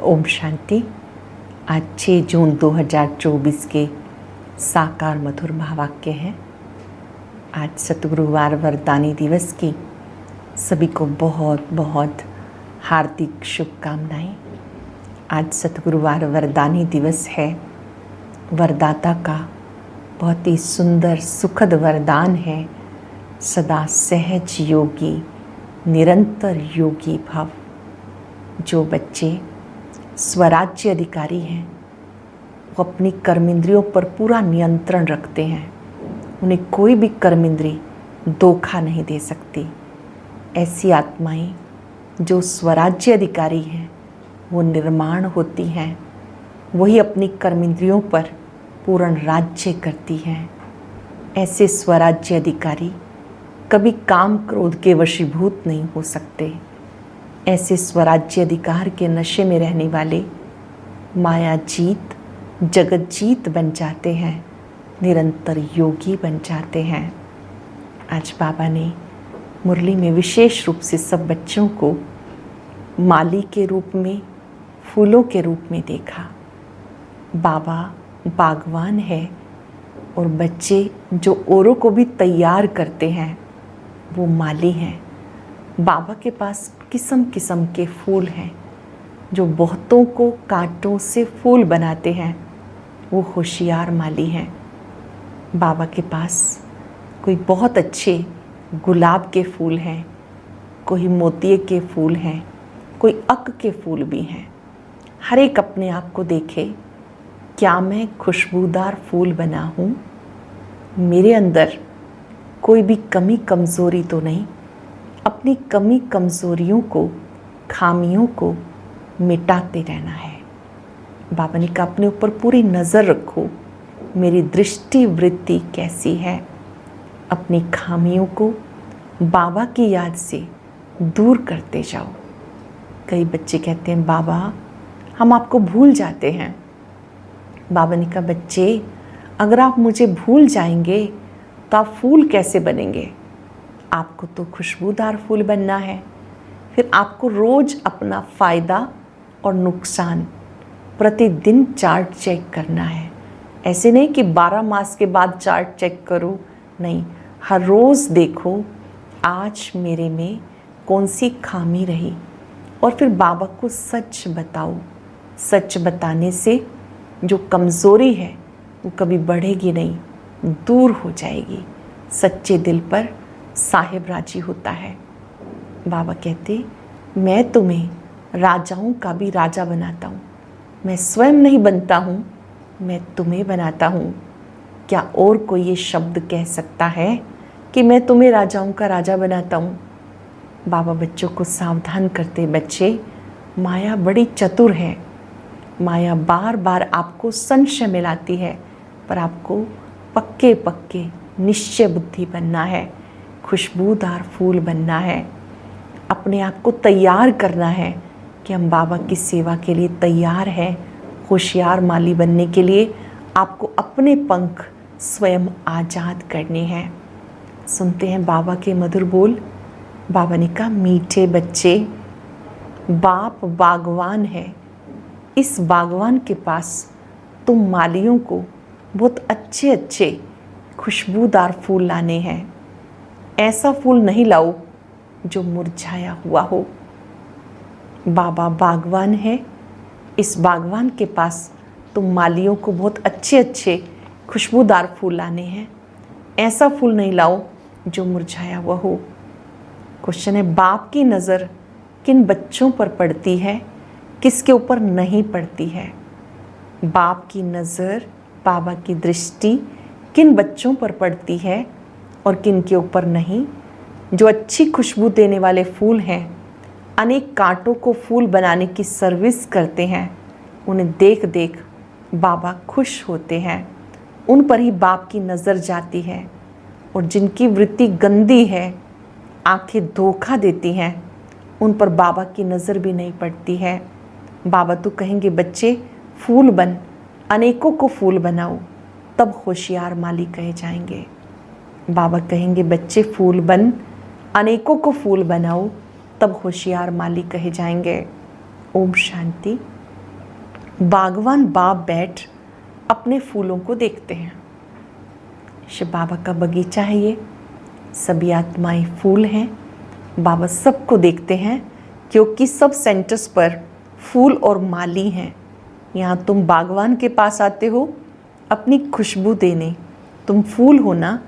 ओम शांति। आज 6 जून 2024 के साकार मधुर महावाक्य हैं। आज सतगुरुवार वरदानी दिवस की सभी को बहुत बहुत हार्दिक शुभकामनाएं। आज सतगुरुवार वरदानी दिवस है। वरदाता का बहुत ही सुंदर सुखद वरदान है, सदा सहज योगी निरंतर योगी भव। जो बच्चे स्वराज्य अधिकारी हैं वो अपनी कर्मेंद्रियों पर पूरा नियंत्रण रखते हैं। उन्हें कोई भी कर्मेंद्री धोखा नहीं दे सकती। ऐसी आत्माएं जो स्वराज्य अधिकारी हैं वो निर्माण होती हैं, वही अपनी कर्मेंद्रियों पर पूर्ण राज्य करती हैं। ऐसे स्वराज्य अधिकारी कभी काम क्रोध के वशीभूत नहीं हो सकते। ऐसे स्वराज्य अधिकार के नशे में रहने वाले माया जीत जगत जीत बन जाते हैं, निरंतर योगी बन जाते हैं। आज बाबा ने मुरली में विशेष रूप से सब बच्चों को माली के रूप में, फूलों के रूप में देखा। बाबा बागवान है और बच्चे जो औरों को भी तैयार करते हैं वो माली हैं। बाबा के पास किस्म किस्म के फूल हैं। जो बहुतों को कांटों से फूल बनाते हैं वो होशियार माली हैं। बाबा के पास कोई बहुत अच्छे गुलाब के फूल हैं, कोई मोतिये के फूल हैं, कोई अक के फूल भी हैं। हर एक अपने आप को देखे, क्या मैं खुशबूदार फूल बना हूँ? मेरे अंदर कोई भी कमी कमज़ोरी तो नहीं? अपनी कमी कमज़ोरियों को, खामियों को मिटाते रहना है। बाबा ने कहा अपने ऊपर पूरी नज़र रखो, मेरी दृष्टि वृत्ति कैसी है। अपनी खामियों को बाबा की याद से दूर करते जाओ। कई बच्चे कहते हैं बाबा हम आपको भूल जाते हैं। बाबा ने कहा बच्चे अगर आप मुझे भूल जाएंगे तो आप फूल कैसे बनेंगे? आपको तो खुशबूदार फूल बनना है। फिर आपको रोज़ अपना फ़ायदा और नुकसान प्रतिदिन चार्ट चेक करना है। ऐसे नहीं कि 12 मास के बाद चार्ट चेक करो, नहीं, हर रोज़ देखो आज मेरे में कौन सी खामी रही और फिर बाबा को सच बताओ। सच बताने से जो कमज़ोरी है वो कभी बढ़ेगी नहीं, दूर हो जाएगी। सच्चे दिल पर साहिब राजी होता है। बाबा कहते मैं तुम्हें राजाओं का भी राजा बनाता हूँ। मैं स्वयं नहीं बनता हूँ, मैं तुम्हें बनाता हूँ। क्या और कोई ये शब्द कह सकता है कि मैं तुम्हें राजाओं का राजा बनाता हूँ? बाबा बच्चों को सावधान करते, बच्चे माया बड़ी चतुर है। माया बार बार आपको संशय में लाती है, पर आपको पक्के पक्के निश्चय बुद्धि बनना है, खुशबूदार फूल बनना है। अपने आप को तैयार करना है कि हम बाबा की सेवा के लिए तैयार हैं। होशियार माली बनने के लिए आपको अपने पंख स्वयं आज़ाद करने हैं। सुनते हैं बाबा के मधुर बोल। बाबा ने कहा मीठे बच्चे, बाप बागवान है। इस बागवान के पास तुम मालियों को बहुत अच्छे अच्छे खुशबूदार फूल लाने हैं। ऐसा फूल नहीं लाओ जो मुरझाया हुआ हो। बाबा बागवान है। इस बागवान के पास तुम मालियों को बहुत अच्छे अच्छे खुशबूदार फूल लाने हैं। ऐसा फूल नहीं लाओ जो मुरझाया हुआ हो। क्वेश्चन है बाप की नज़र किन बच्चों पर पड़ती है, किसके ऊपर नहीं पड़ती है? बाप की नज़र, बाबा की दृष्टि किन बच्चों पर पड़ती है और किन के ऊपर नहीं? जो अच्छी खुशबू देने वाले फूल हैं, अनेक कांटों को फूल बनाने की सर्विस करते हैं, उन्हें देख देख बाबा खुश होते हैं। उन पर ही बाप की नज़र जाती है। और जिनकी वृत्ति गंदी है, आंखें धोखा देती हैं, उन पर बाबा की नज़र भी नहीं पड़ती है। बाबा तो कहेंगे बच्चे फूल बन, अनेकों को फूल बनाओ, तब होशियार माली कहे जाएंगे। बाबा कहेंगे बच्चे फूल बन, अनेकों को फूल बनाओ, तब होशियार माली कहे जाएंगे। ओम शांति। बागवान बाप बैठ अपने फूलों को देखते हैं। शिव बाबा का बगीचा है ये, सभी आत्माएं फूल हैं। बाबा सबको देखते हैं क्योंकि सब सेंटर्स पर फूल और माली हैं। यहाँ तुम बागवान के पास आते हो अपनी खुशबू देने, तुम फूल हो ना,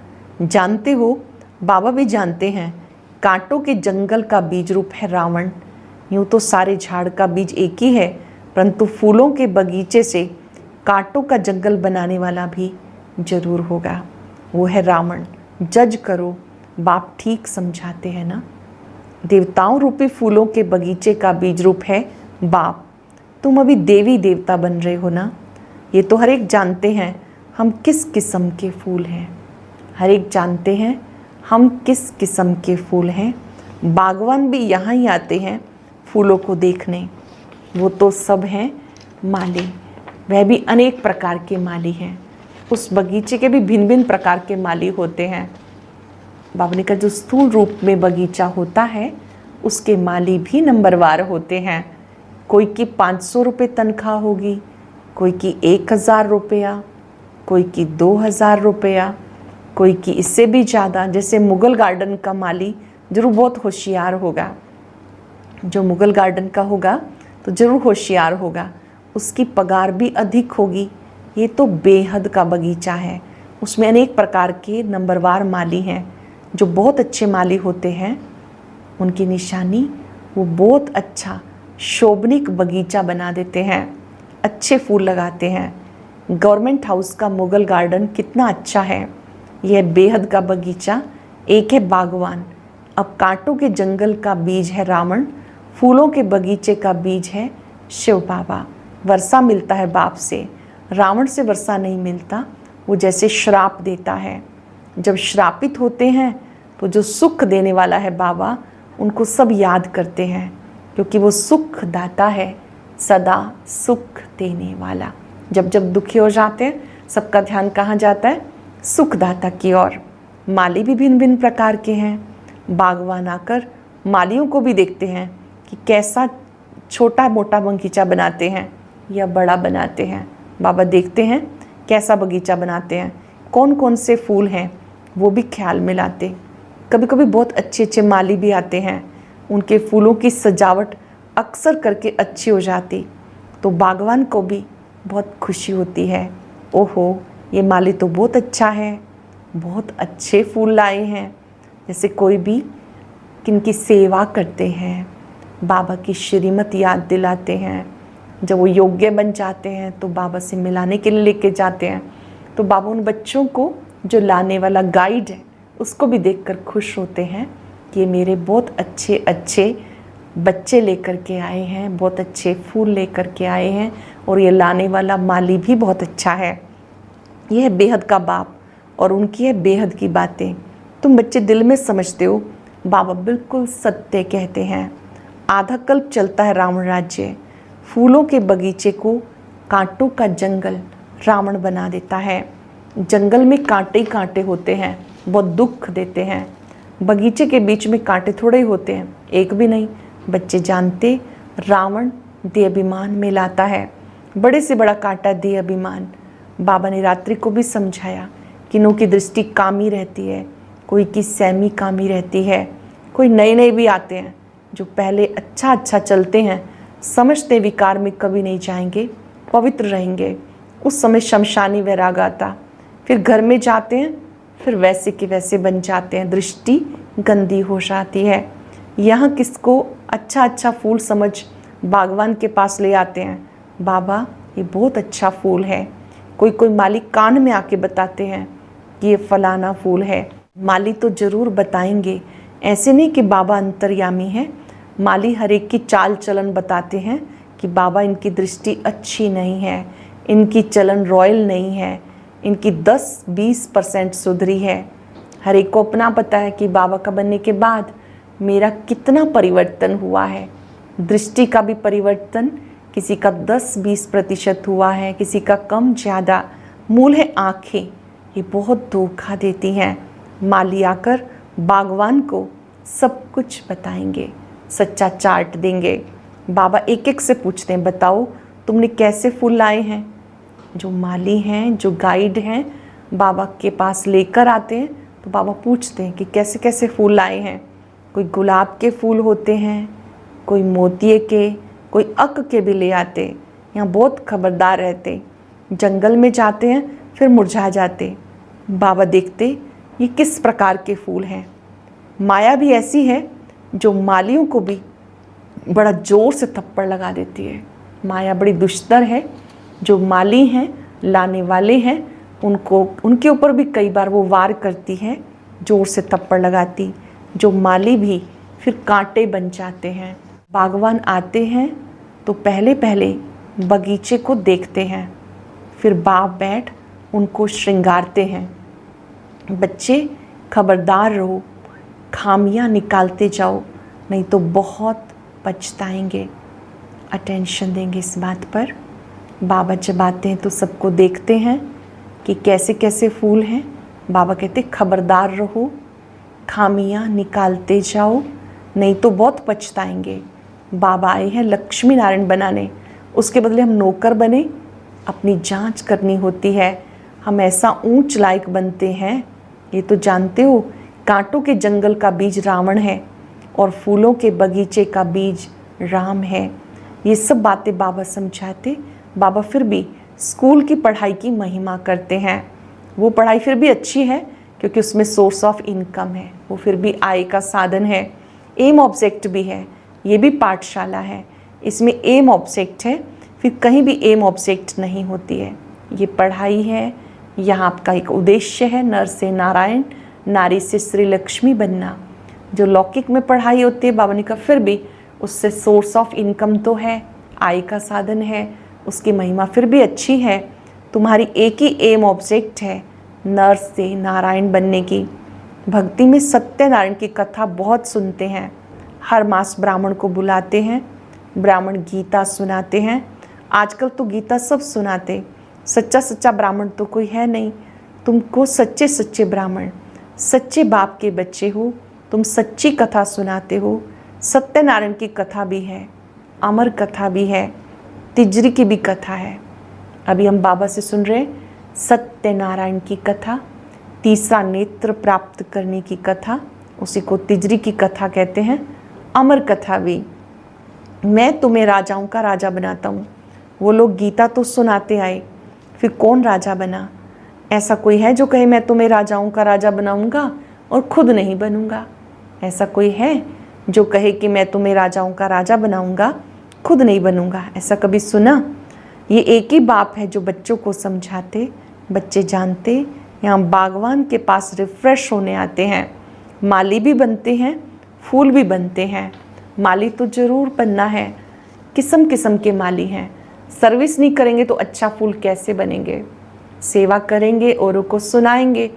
जानते हो, बाबा भी जानते हैं। कांटों के जंगल का बीज रूप है रावण। यूँ तो सारे झाड़ का बीज एक ही है, परंतु फूलों के बगीचे से कांटों का जंगल बनाने वाला भी जरूर होगा, वो है रावण। जज करो, बाप ठीक समझाते हैं ना। देवताओं रूपी फूलों के बगीचे का बीज रूप है बाप। तुम अभी देवी देवता बन रहे हो ना। ये तो हर एक जानते हैं हम किस किस्म के फूल हैं। हर एक जानते हैं हम किस किस्म के फूल हैं। बागवान भी यहाँ ही आते हैं फूलों को देखने। वो तो सब हैं माली, वह भी अनेक प्रकार के माली हैं। उस बगीचे के भी भिन्न भिन्न प्रकार के माली होते हैं। बाबा ने कहा जो स्थूल रूप में बगीचा होता है उसके माली भी नंबरवार होते हैं। कोई की 500 रुपये तनख्वाह होगी, कोई की 1000 रुपया, कोई की 2000 रुपया, कोई की इससे भी ज़्यादा। जैसे मुगल गार्डन का माली जरूर बहुत होशियार होगा, जो मुगल गार्डन का होगा तो ज़रूर होशियार होगा, उसकी पगार भी अधिक होगी। ये तो बेहद का बगीचा है, उसमें अनेक प्रकार के नंबरवार माली हैं। जो बहुत अच्छे माली होते हैं उनकी निशानी वो बहुत अच्छा शोभनिक बगीचा बना देते हैं, अच्छे फूल लगाते हैं। गवर्नमेंट हाउस का मुगल गार्डन कितना अच्छा है। यह बेहद का बगीचा एक है बागवान। अब कांटों के जंगल का बीज है रावण, फूलों के बगीचे का बीज है शिव बाबा। वर्षा मिलता है बाप से, रावण से वर्षा नहीं मिलता, वो जैसे श्राप देता है। जब श्रापित होते हैं तो जो सुख देने वाला है बाबा, उनको सब याद करते हैं क्योंकि वो सुख दाता है, सदा सुख देने वाला। जब जब दुखी हो जाते हैं सबका ध्यान कहाँ जाता है? सुखदाता की ओर। माली भी भिन्न भिन्न प्रकार के हैं। बागवान आकर मालियों को भी देखते हैं कि कैसा छोटा मोटा बगीचा बनाते हैं या बड़ा बनाते हैं। बाबा देखते हैं कैसा बगीचा बनाते हैं, कौन कौन से फूल हैं, वो भी ख्याल में लाते। कभी कभी बहुत अच्छे अच्छे माली भी आते हैं, उनके फूलों की सजावट अक्सर करके अच्छी हो जाती, तो बागवान को भी बहुत खुशी होती है। ओहो, ये माली तो बहुत अच्छा है, बहुत अच्छे फूल लाए हैं। जैसे कोई भी किनकी सेवा करते हैं, बाबा की श्रीमत याद दिलाते हैं। जब वो योग्य बन जाते हैं तो बाबा से मिलाने के लिए लेके जाते हैं, तो बाबा उन बच्चों को जो लाने वाला गाइड है उसको भी देखकर खुश होते हैं कि ये मेरे बहुत अच्छे अच्छे बच्चे लेकर के आए हैं, बहुत अच्छे फूल लेकर के आए हैं, और ये लाने वाला माली भी बहुत अच्छा है। यह है बेहद का बाप और उनकी है बेहद की बातें। तुम बच्चे दिल में समझते हो, बाबा बिल्कुल सत्य कहते हैं। आधा कल्प चलता है रावण राज्य, फूलों के बगीचे को कांटों का जंगल रावण बना देता है। जंगल में कांटे ही कांटे होते हैं, बहुत दुख देते हैं। बगीचे के बीच में कांटे थोड़े ही होते हैं, एक भी नहीं। बच्चे जानते रावण देह अभिमान में लाता है, बड़े से बड़ा कांटा देह अभिमान। बाबा ने रात्रि को भी समझाया कि नो की दृष्टि कामी रहती है, कोई की सहमी कामी रहती है। कोई नए नए भी आते हैं जो पहले अच्छा अच्छा चलते हैं, समझते विकार में कभी नहीं जाएंगे, पवित्र रहेंगे। उस समय शमशानी वैराग आता, फिर घर में जाते हैं, फिर वैसे के वैसे बन जाते हैं, दृष्टि गंदी हो जाती है। यहाँ किसको अच्छा अच्छा फूल समझ बागवान के पास ले आते हैं, बाबा ये बहुत अच्छा फूल है। कोई कोई माली कान में आके बताते हैं कि ये फलाना फूल है। माली तो ज़रूर बताएंगे, ऐसे नहीं कि बाबा अंतर्यामी है। माली हर एक की चाल चलन बताते हैं कि बाबा इनकी दृष्टि अच्छी नहीं है, इनकी चलन रॉयल नहीं है, इनकी 10-20% सुधरी है। हर एक को अपना पता है कि बाबा का बनने के बाद मेरा कितना परिवर्तन हुआ है। दृष्टि का भी परिवर्तन किसी का 10-20% हुआ है, किसी का कम ज़्यादा। मूल है आँखें, ये बहुत धोखा देती हैं। माली आकर बागवान को सब कुछ बताएंगे, सच्चा चार्ट देंगे। बाबा एक एक से पूछते हैं, बताओ तुमने कैसे फूल लाए हैं। जो माली हैं, जो गाइड हैं, बाबा के पास लेकर आते हैं तो बाबा पूछते हैं कि कैसे कैसे फूल लाए हैं। कोई गुलाब के फूल होते हैं, कोई मोतिये के, कोई अक के भी ले आते। यहाँ बहुत खबरदार रहते, जंगल में जाते हैं फिर मुरझा जाते। बाबा देखते ये किस प्रकार के फूल हैं। माया भी ऐसी है जो मालियों को भी बड़ा ज़ोर से थप्पड़ लगा देती है। माया बड़ी दुष्टर है। जो माली हैं, लाने वाले हैं, उनके ऊपर भी कई बार वो वार करती है, ज़ोर से थप्पड़ लगाती। जो माली भी फिर कांटे बन जाते हैं। बागवान आते हैं तो पहले पहले बगीचे को देखते हैं, फिर बाप बैठ उनको श्रृंगारते हैं। बच्चे खबरदार रहो, खामियां निकालते जाओ, नहीं तो बहुत पछताएंगे। अटेंशन देंगे इस बात पर। बाबा जब आते हैं तो सबको देखते हैं कि कैसे कैसे फूल हैं। बाबा कहते खबरदार रहो, खामियां निकालते जाओ, नहीं तो बहुत पछताएंगे। बाबा आए हैं लक्ष्मी नारायण बनाने, उसके बदले हम नौकर बने। अपनी जांच करनी होती है। हम ऐसा ऊंच लायक बनते हैं, ये तो जानते हो। कांटों के जंगल का बीज रावण है और फूलों के बगीचे का बीज राम है। ये सब बातें बाबा समझाते। बाबा फिर भी स्कूल की पढ़ाई की महिमा करते हैं। वो पढ़ाई फिर भी अच्छी है क्योंकि उसमें सोर्स ऑफ इनकम है, वो फिर भी आय का साधन है। एम ऑब्जेक्ट भी है, ये भी पाठशाला है, इसमें एम ऑब्जेक्ट है, फिर कहीं भी एम ऑब्जेक्ट नहीं होती है। ये पढ़ाई है, यहाँ आपका एक उद्देश्य है, नर से नारायण, नारी से श्री लक्ष्मी बनना। जो लौकिक में पढ़ाई होती है, बाबा ने कहा फिर भी उससे सोर्स ऑफ इनकम तो है, आय का साधन है, उसकी महिमा फिर भी अच्छी है। तुम्हारी एक ही एम ऑब्जेक्ट है, नर से नारायण बनने की। भक्ति में सत्यनारायण की कथा बहुत सुनते हैं। हर मास ब्राह्मण को बुलाते हैं, ब्राह्मण गीता सुनाते हैं। आजकल तो गीता सब सुनाते, सच्चा सच्चा ब्राह्मण तो कोई है नहीं। तुमको सच्चे सच्चे ब्राह्मण, सच्चे बाप के बच्चे हो, तुम सच्ची कथा सुनाते हो। सत्यनारायण की कथा भी है, अमर कथा भी है, तिजरी की भी कथा है। अभी हम बाबा से सुन रहे सत्यनारायण की कथा, तीसरा नेत्र प्राप्त करने की कथा, उसी को तिजरी की कथा कहते हैं। अमर कथा भी, मैं तुम्हें राजाओं का राजा बनाता हूँ। वो लोग गीता तो सुनाते आए, फिर कौन राजा बना? ऐसा कोई है जो कहे मैं तुम्हें राजाओं का राजा बनाऊंगा और खुद नहीं बनूंगा? ऐसा कोई है जो कहे कि मैं तुम्हें राजाओं का राजा बनाऊंगा, खुद नहीं बनूंगा? ऐसा कभी सुना? ये एक ही बाप है जो बच्चों को समझाते, बच्चे जानते। यहाँ बागवान के पास रिफ्रेश होने आते हैं। माली भी बनते हैं, फूल भी बनते हैं। माली तो ज़रूर बनना है, किस्म किस्म के माली हैं। सर्विस नहीं करेंगे तो अच्छा फूल कैसे बनेंगे? सेवा करेंगे, औरों को सुनाएंगे,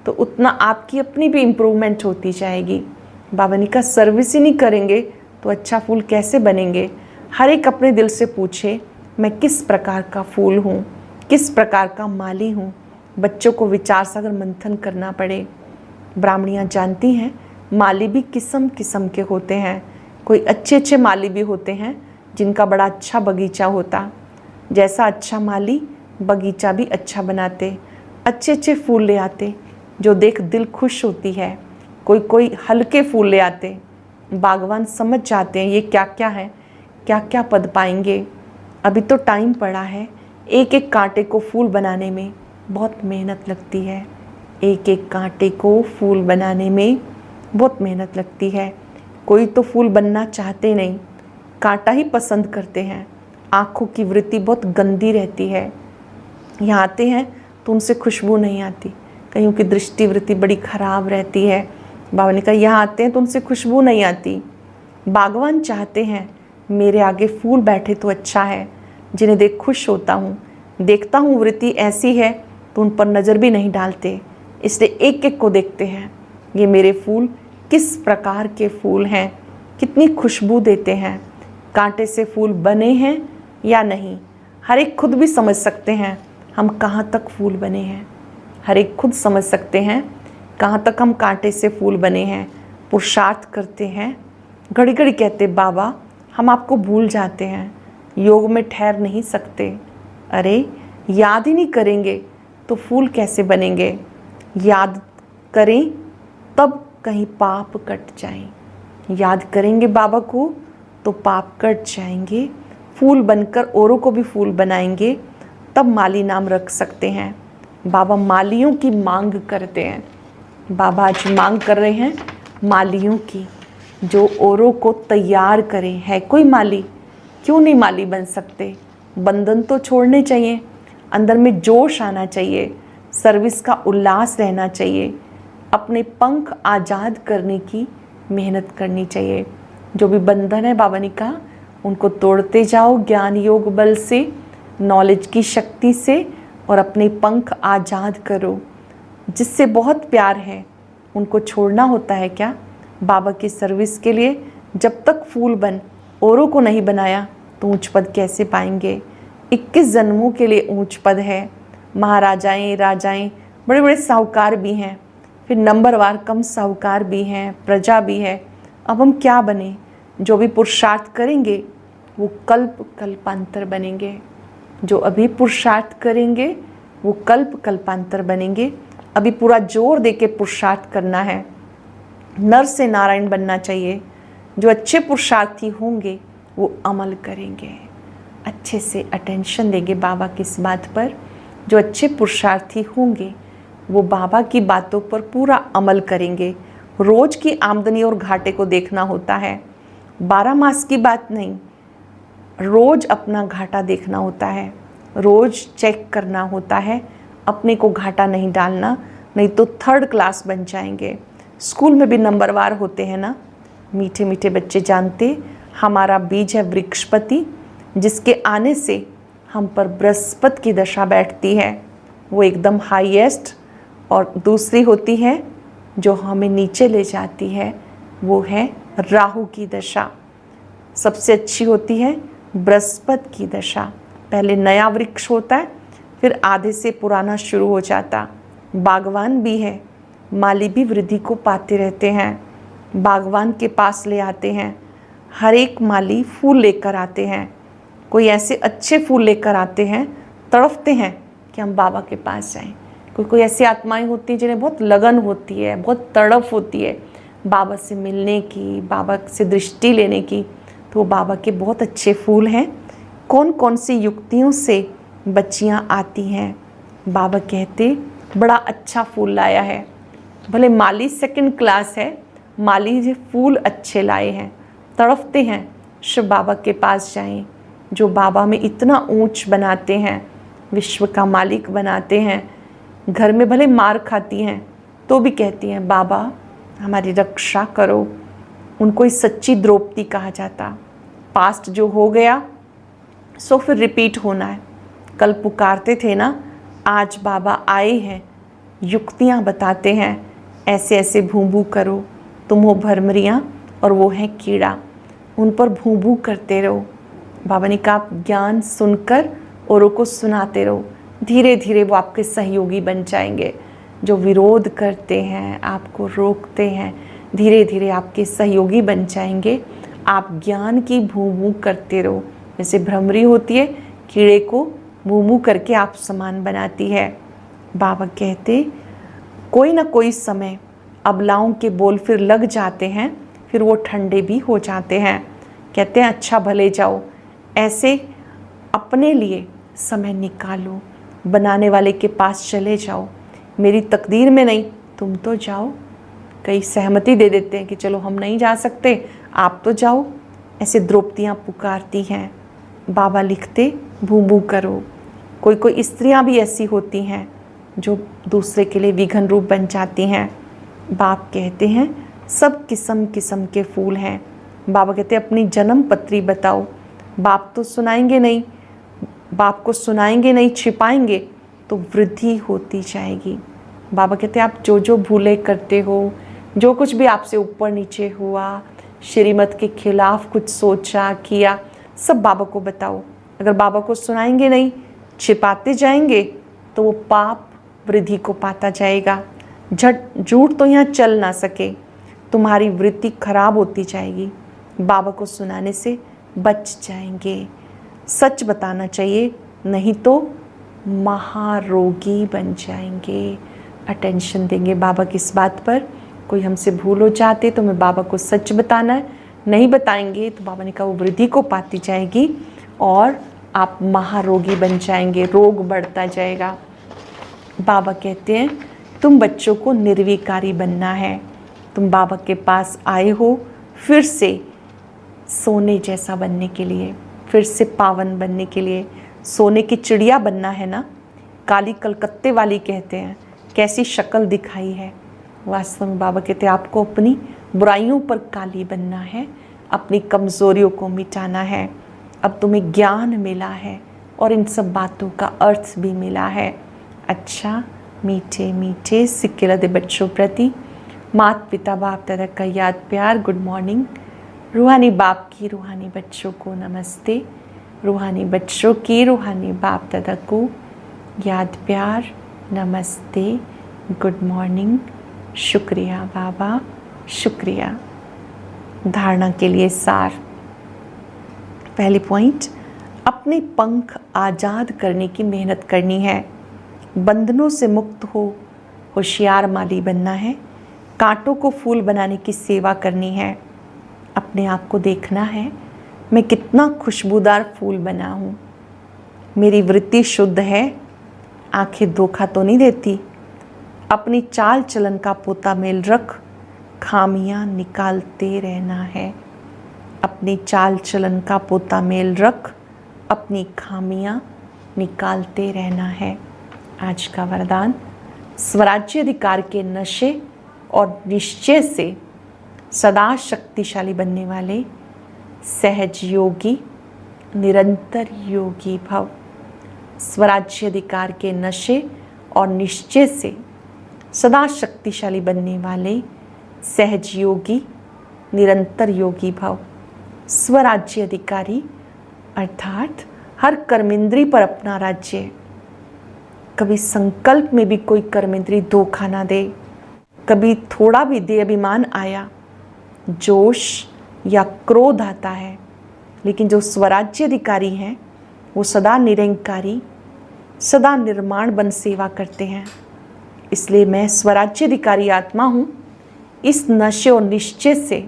तो उतना आपकी अपनी भी इम्प्रूवमेंट होती जाएगी। बाबा ने कहा सर्विस ही नहीं करेंगे तो अच्छा फूल कैसे बनेंगे? हर एक अपने दिल से पूछे, मैं किस प्रकार का फूल हूँ, किस प्रकार का माली हूँ? बच्चों को विचार सागर मंथन करना पड़े। ब्राह्मणियाँ जानती हैं माली भी किस्म किस्म के होते हैं। कोई अच्छे अच्छे माली भी होते हैं जिनका बड़ा अच्छा बगीचा होता। जैसा अच्छा माली बगीचा भी अच्छा बनाते, अच्छे अच्छे फूल ले आते जो देख दिल खुश होती है। कोई हल्के फूल ले आते, बागवान समझ जाते हैं ये क्या क्या है, क्या क्या पद पाएंगे। अभी तो टाइम पड़ा है। एक एक कांटे को फूल बनाने में बहुत मेहनत लगती है। एक एक कांटे को फूल बनाने में बहुत मेहनत लगती है। कोई तो फूल बनना चाहते नहीं, कांटा ही पसंद करते हैं। आँखों की वृत्ति बहुत गंदी रहती है। यहाँ आते हैं तो उनसे खुशबू नहीं आती, कईयों की दृष्टि वृत्ति बड़ी खराब रहती है। बाबा ने कहा यहाँ आते हैं तो उनसे खुशबू नहीं आती। बागवान चाहते हैं मेरे आगे फूल बैठे तो अच्छा है, जिन्हें देख खुश होता हूँ। देखता हूँ वृत्ति ऐसी है तो उन पर नज़र भी नहीं डालते, इसलिए एक एक को देखते हैं ये मेरे फूल किस प्रकार के फूल हैं, कितनी खुशबू देते हैं, कांटे से फूल बने हैं या नहीं। हर एक खुद भी समझ सकते हैं हम कहाँ तक फूल बने हैं। हर एक खुद समझ सकते हैं कहाँ तक हम कांटे से फूल बने हैं। पुरुषार्थ करते हैं, घड़ी घड़ी कहते बाबा हम आपको भूल जाते हैं, योग में ठहर नहीं सकते। अरे याद ही नहीं करेंगे तो फूल कैसे बनेंगे? याद करें तब कहीं पाप कट जाएं। याद करेंगे बाबा को तो पाप कट जाएंगे, फूल बनकर औरों को भी फूल बनाएंगे, तब माली नाम रख सकते हैं। बाबा मालियों की मांग करते हैं। बाबा आज मांग कर रहे हैं मालियों की, जो औरों को तैयार करें। है कोई माली? क्यों नहीं माली बन सकते? बंधन तो छोड़ने चाहिए, अंदर में जोश आना चाहिए, सर्विस का उल्लास रहना चाहिए, अपने पंख आज़ाद करने की मेहनत करनी चाहिए। जो भी बंधन है बाबा ने कहा उनको तोड़ते जाओ ज्ञान योग बल से, नॉलेज की शक्ति से, और अपने पंख आज़ाद करो। जिससे बहुत प्यार है उनको छोड़ना होता है क्या? बाबा की सर्विस के लिए जब तक फूल बन औरों को नहीं बनाया तो ऊंच पद कैसे पाएंगे? 21 जन्मों के लिए ऊंच पद है। महाराजाएं, राजाएं, बड़े बड़े साहूकार भी हैं, फिर नंबरवार कम साहूकार भी हैं, प्रजा भी है। अब हम क्या बने? जो भी पुरुषार्थ करेंगे वो कल्प कल्पांतर बनेंगे। जो अभी पुरुषार्थ करेंगे वो कल्प कल्पांतर बनेंगे। अभी पूरा जोर दे के पुरुषार्थ करना है, नर से नारायण बनना चाहिए। जो अच्छे पुरुषार्थी होंगे वो अमल करेंगे, अच्छे से अटेंशन देंगे बाबा की इस बात पर। जो अच्छे पुरुषार्थी होंगे वो बाबा की बातों पर पूरा अमल करेंगे। रोज की आमदनी और घाटे को देखना होता है, 12 मास की बात नहीं। रोज अपना घाटा देखना होता है, रोज चेक करना होता है, अपने को घाटा नहीं डालना, नहीं तो 3rd क्लास बन जाएंगे। स्कूल में भी नंबरवार होते हैं ना। मीठे मीठे बच्चे जानते हमारा बीज है वृक्षपति, जिसके आने से हम पर बृहस्पति की दशा बैठती है, वो एकदम हाईएस्ट। और दूसरी होती है जो हमें नीचे ले जाती है, वो है राहु की दशा। सबसे अच्छी होती है बृहस्पति की दशा। पहले नया वृक्ष होता है, फिर आधे से पुराना शुरू हो जाता। बागवान भी है, माली भी वृद्धि को पाते रहते हैं, बागवान के पास ले आते हैं। हर एक माली फूल लेकर आते हैं, कोई ऐसे अच्छे फूल लेकर आते हैं, तड़पते हैं कि हम बाबा के पास जाएं। कोई ऐसी आत्माएं होती हैं जिन्हें बहुत लगन होती है, बहुत तड़प होती है बाबा से मिलने की, बाबा से दृष्टि लेने की, तो वो बाबा के बहुत अच्छे फूल हैं। कौन कौन सी युक्तियों से बच्चियां आती हैं? बाबा कहते बड़ा अच्छा फूल लाया है। भले माली 2nd क्लास है, माली जी फूल अच्छे लाए हैं, तड़पते हैं शिव बाबा के पास जाएं, जो बाबा में इतना ऊंच बनाते हैं, विश्व का मालिक बनाते हैं। घर में भले मार खाती हैं तो भी कहती हैं बाबा हमारी रक्षा करो। उनको ही सच्ची द्रौपदी कहा जाता। पास्ट जो हो गया सो फिर रिपीट होना है। कल पुकारते थे ना, आज बाबा आए हैं, युक्तियाँ बताते हैं, ऐसे ऐसे भूं भूं करो, तुम हो भरमरियाँ और वो है कीड़ा, उन पर भूं भूं करते रहो। बाबा ने कहा आप ज्ञान सुनकर औरों को सुनाते रहो, धीरे धीरे वो आपके सहयोगी बन जाएंगे। जो विरोध करते हैं, आपको रोकते हैं, धीरे धीरे आपके सहयोगी बन जाएंगे। आप ज्ञान की भूं भूं करते रहो। जैसे भ्रमरी होती है, कीड़े को भूं भूं करके आप समान बनाती है। बाबा कहते कोई ना कोई समय अबलाओं के बोल फिर लग जाते हैं, फिर वो ठंडे भी हो जाते हैं। कहते हैं अच्छा भले जाओ, ऐसे अपने लिए समय निकालो, बनाने वाले के पास चले जाओ। मेरी तकदीर में नहीं, तुम तो जाओ। कई सहमति दे देते हैं कि चलो हम नहीं जा सकते, आप तो जाओ। ऐसे द्रौपदियाँ पुकारती हैं। बाबा लिखते भूं भूं करो। कोई कोई स्त्रियाँ भी ऐसी होती हैं जो दूसरे के लिए विघन रूप बन जाती हैं। बाप कहते हैं सब किस्म किस्म के फूल हैं। बाबा कहते हैं अपनी जन्म पत्री बताओ। बाप तो सुनाएंगे नहीं, बाप को सुनाएंगे नहीं, छिपाएंगे तो वृद्धि होती जाएगी। बाबा कहते हैं आप जो जो भूले करते हो, जो कुछ भी आपसे ऊपर नीचे हुआ, श्रीमत के खिलाफ कुछ सोचा किया, सब बाबा को बताओ। अगर बाबा को सुनाएंगे नहीं, छिपाते जाएंगे तो वो पाप वृद्धि को पाता जाएगा। झूठ तो यहाँ चल ना सके, तुम्हारी वृत्ति खराब होती जाएगी। बाबा को सुनाने से बच जाएंगे। सच बताना चाहिए, नहीं तो महारोगी बन जाएंगे। अटेंशन देंगे बाबा किस बात पर? कोई हमसे भूल हो जाते तो मैं बाबा को सच बताना है, नहीं बताएंगे तो बाबा ने कहा वो वृद्धि को पाती जाएगी और आप महारोगी बन जाएंगे, रोग बढ़ता जाएगा। बाबा कहते हैं तुम बच्चों को निर्विकारी बनना है। तुम बाबा के पास आए हो फिर से सोने जैसा बनने के लिए, फिर से पावन बनने के लिए। सोने की चिड़िया बनना है ना, काली कलकत्ते वाली कहते हैं, कैसी शक्ल दिखाई है। वास्तव में बाबा कहते हैं आपको अपनी बुराइयों पर काली बनना है, अपनी कमज़ोरियों को मिटाना है। अब तुम्हें ज्ञान मिला है और इन सब बातों का अर्थ भी मिला है। अच्छा, मीठे मीठे सिक्के लदे बच्चों प्रति माता पिता बाप दादा का याद प्यार गुड मॉर्निंग। रूहानी बाप की रूहानी बच्चों को नमस्ते, रूहानी बच्चों की रूहानी बाप दादा को याद प्यार नमस्ते, गुड मॉर्निंग, शुक्रिया बाबा, शुक्रिया। धारणा के लिए सार। पहली पॉइंट, अपने पंख आज़ाद करने की मेहनत करनी है। बंधनों से मुक्त हो होशियार माली बनना है। कांटों को फूल बनाने की सेवा करनी है। अपने आप को देखना है, मैं कितना खुशबूदार फूल बना हूँ। मेरी वृत्ति शुद्ध है, आंखें धोखा तो नहीं देती। अपनी चाल चलन का पोता मेल रख, खामियां निकालते रहना है। अपनी चाल चलन का पोता मेल रख, अपनी खामियां निकालते रहना है। आज का वरदान, स्वराज्य अधिकार के नशे और निश्चय से सदा शक्तिशाली बनने वाले सहज योगी निरंतर योगी भव। स्वराज्य अधिकार के नशे और निश्चय से सदा शक्तिशाली बनने वाले सहज योगी निरंतर योगी भव। स्वराज्य अधिकारी अर्थात हर कर्मेंद्री पर अपना राज्य। कभी संकल्प में भी कोई कर्मेंद्री धोखा ना दे, कभी थोड़ा भी दे अभिमान आया, जोश या क्रोध आता है, लेकिन जो स्वराज्य अधिकारी हैं वो सदा निरंकारी, सदा निर्माण बन सेवा करते हैं। इसलिए मैं स्वराज्य अधिकारी आत्मा हूँ। इस नशे और निश्चय से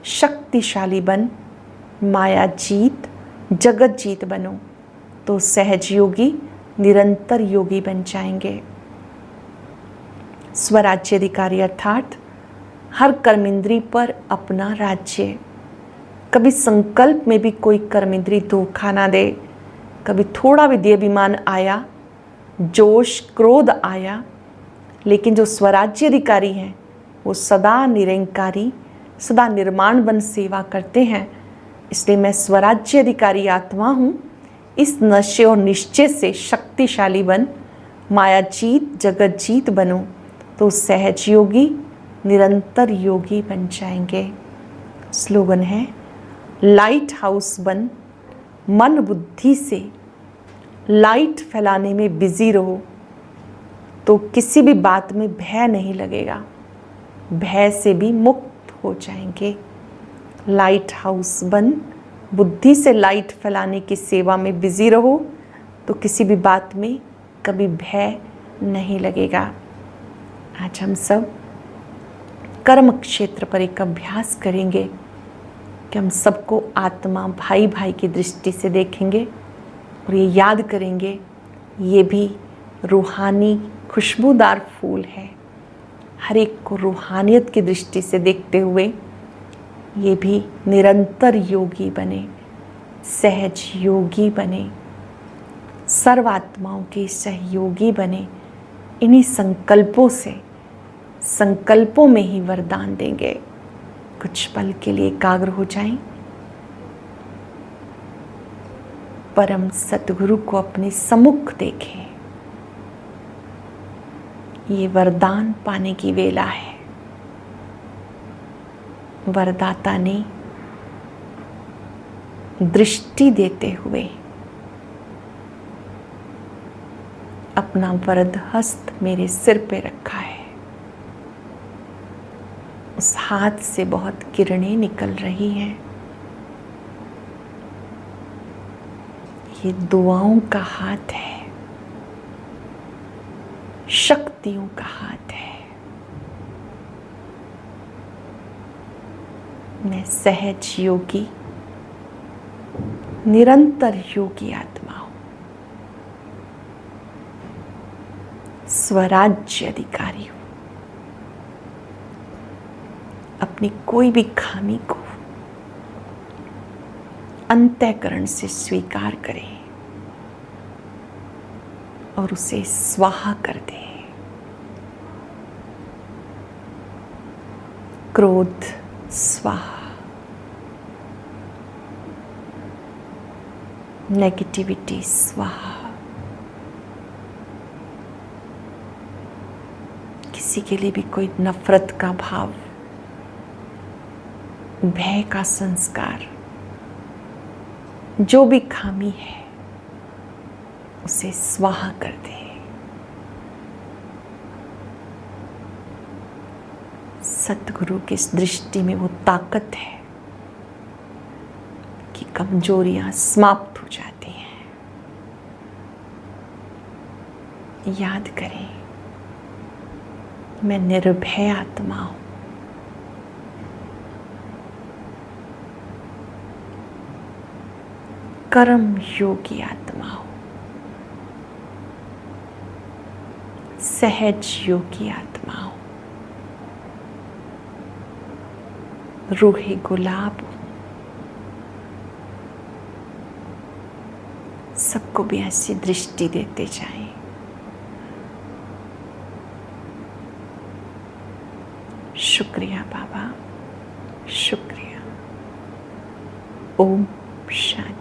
शक्तिशाली बन, माया जीत जगत जीत बनो, तो सहज योगी निरंतर योगी बन जाएंगे। स्वराज्य अधिकारी अर्थात हर कर्मेंद्री पर अपना राज्य। कभी संकल्प में भी कोई कर्मेंद्री धोखा ना दे, कभी थोड़ा भी देहाभिमान आया, जोश क्रोध आया, लेकिन जो स्वराज्य अधिकारी हैं वो सदा निरंकारी, सदा निर्माण बन सेवा करते हैं। इसलिए मैं स्वराज्य अधिकारी आत्मा हूँ। इस नशे और निश्चय से शक्तिशाली बन, माया जीत जगत जीत बनो, तो सहज योगी निरंतर योगी बन जाएंगे। स्लोगन है, लाइट हाउस बन, मन बुद्धि से लाइट फैलाने में बिजी रहो, तो किसी भी बात में भय नहीं लगेगा, भय से भी मुक्त हो जाएंगे। लाइट हाउस बन, बुद्धि से लाइट फैलाने की सेवा में बिजी रहो, तो किसी भी बात में कभी भय नहीं लगेगा। आज हम सब कर्म क्षेत्र पर एक अभ्यास करेंगे कि हम सबको आत्मा भाई भाई की दृष्टि से देखेंगे और ये याद करेंगे ये भी रूहानी खुशबूदार फूल है। हर एक को रूहानियत की दृष्टि से देखते हुए ये भी निरंतर योगी बने, सहज योगी बने, सर्वात्माओं के सहयोगी बने। इन्हीं संकल्पों से, संकल्पों में ही वरदान देंगे। कुछ पल के लिए एकाग्र हो जाएं, परम सतगुरु को अपने सम्मुख देखें। ये वरदान पाने की वेला है। वरदाता ने दृष्टि देते हुए अपना वरद हस्त मेरे सिर पे रखा है। उस हाथ से बहुत किरणें निकल रही हैं। ये दुआओं का हाथ है, शक्तियों का हाथ है। मैं सहज योगी, निरंतर योगी आत्मा हूं, स्वराज्य अधिकारी हूं। अपनी कोई भी खामी को अंतःकरण से स्वीकार करें और उसे स्वाहा कर दें। क्रोध स्वाहा, नेगेटिविटी स्वाहा, किसी के लिए भी कोई नफरत का भाव, भय का संस्कार, जो भी खामी है उसे स्वाहा कर दे। सतगुरु की इस दृष्टि में वो ताकत है कि कमजोरियां समाप्त हो जाती हैं। याद करें, मैं निर्भय आत्मा हूं, कर्म योगी आत्मा हूं, सहज योगी आत्मा हूं, रूहे गुलाब हूं। सबको भी ऐसी दृष्टि देते जाएं। शुक्रिया बाबा, शुक्रिया। ओम शांति।